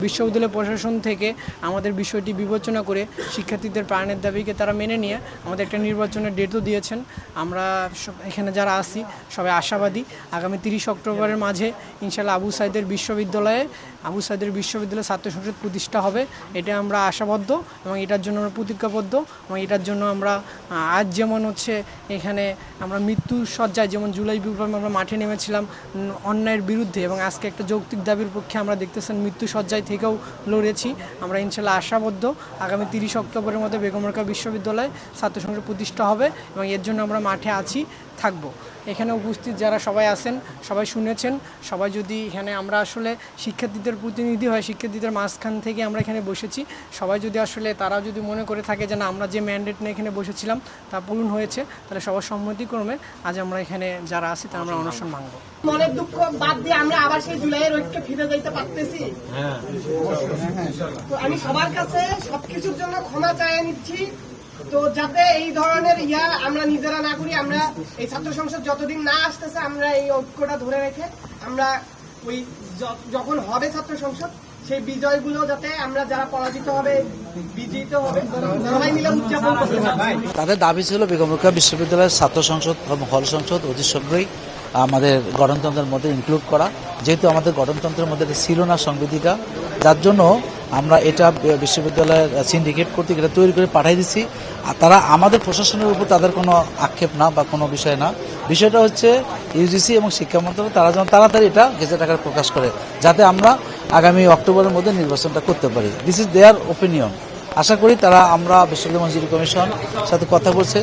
বিশ্ববিদ্যালয় প্রশাসন থেকে আমাদের বিষয়টি বিবেচনা করে শিক্ষার্থীদের প্রাণের দাবিকে তারা মেনে নিয়ে আমাদের একটা নির্বাচনের ডেটও দিয়েছেন। আমরা এখানে যারা আছি সবাই আশাবাদী আগামী 30 অক্টোবরের মাঝে ইনশাআল্লাহ আবু সাইদের বিশ্ববিদ্যালয়ে ছাত্র সংসদ প্রতিষ্ঠা হবে। এটা আমরা আশাবদ্ধ এবং এটার জন্য আমরা প্রতিজ্ঞাবদ্ধ এবং এটার জন্য আমরা আজ যেমন হচ্ছে এখানে আমরা মৃত্যু সজ্জায় যেমন জুলাই বিপ্লবে আমরা মাঠে নেমেছিলাম অন্যায়ের বিরুদ্ধে এবং আজকে একটা যৌক্তিক দাবির পক্ষে আমরা দেখতেছেন মৃত্যু সজ্জায় থেকেও লড়েছি। আমরা ইনশাআল্লাহ আশাবদ্ধ আগামী 30 অক্টোবরের মধ্যে বেগম রোকেয়া বিশ্ববিদ্যালয়ে ছাত্র সংসদ প্রতিষ্ঠা হবে এবং এর জন্য আমরা মাঠে আছি থাকবো। এখানে উপস্থিত যারা সবাই আছেন সবাই শুনেছেন, সবাই যদি এখানে আমরা আসলে শিক্ষার্থীদের প্রতিনিধি হয়, শিক্ষার্থীদের মাঝখান থেকে আমরা এখানে বসেছি, সবাই যদি আসলে তারা যদি মনে করে থাকে যে না আমরা যে ম্যান্ডেট নিয়ে এখানে বসেছিলাম তা পূরণ হয়েছে, তাহলে সবার সম্মতিক্রমে আজ আমরা এখানে যারা আছি তা আমরা অনশন ভাঙবো। মনের দুঃখ বাদ দিয়ে আমরা আবার সেই জুলাইয়ের ঐক্যে ফিরে যাইতে পারতেছি। তো আমি সবার কাছে সবকিছুর জন্য ক্ষমা চাইয়ে নিচ্ছি। তো যাতে এই ধরনের আমরা নিজেরা না করি, আমরা এই ছাত্র সংসদ যতদিন না আসতেছে আমরা এই ঐক্যটা ধরে রেখে আমরা ওই যখন হবে ছাত্র সংসদ সেই বিজয়গুলো যাতে আমরা যারা পরাজিত হবে বিজয়িত হবে সবাই মিলে উদযাপন করতে পারি। তাদের দাবি ছিল বেগম রোকেয়া বিশ্ববিদ্যালয়ের ছাত্র সংসদ এবং হল সংসদ অতি শীঘ্রই আমাদের গঠনতন্ত্রের মধ্যে ইনক্লুড করা, যেহেতু আমাদের গঠনতন্ত্রের মধ্যে ছিল না সংবিধিটা, যার জন্য আমরা এটা বিশ্ববিদ্যালয়ের সিন্ডিকেট কর্তৃক এটা তৈরি করে পাঠিয়ে দিচ্ছি। আর তারা আমাদের প্রশাসনের উপর তাদের কোনো আক্ষেপ না বা কোনো বিষয় না, বিষয়টা হচ্ছে ইউজিসি এবং শিক্ষা মন্ত্রণালয় তারা যেন তাড়াতাড়ি এটা গেজেট আকারে প্রকাশ করে যাতে আমরা আগামী অক্টোবরের মধ্যে নির্বাচনটা করতে পারি। This is their opinion. আশা করি তারা আমরা বিশ্ববিদ্যালয় মঞ্জুরি কমিশন সাথে কথা বলছে।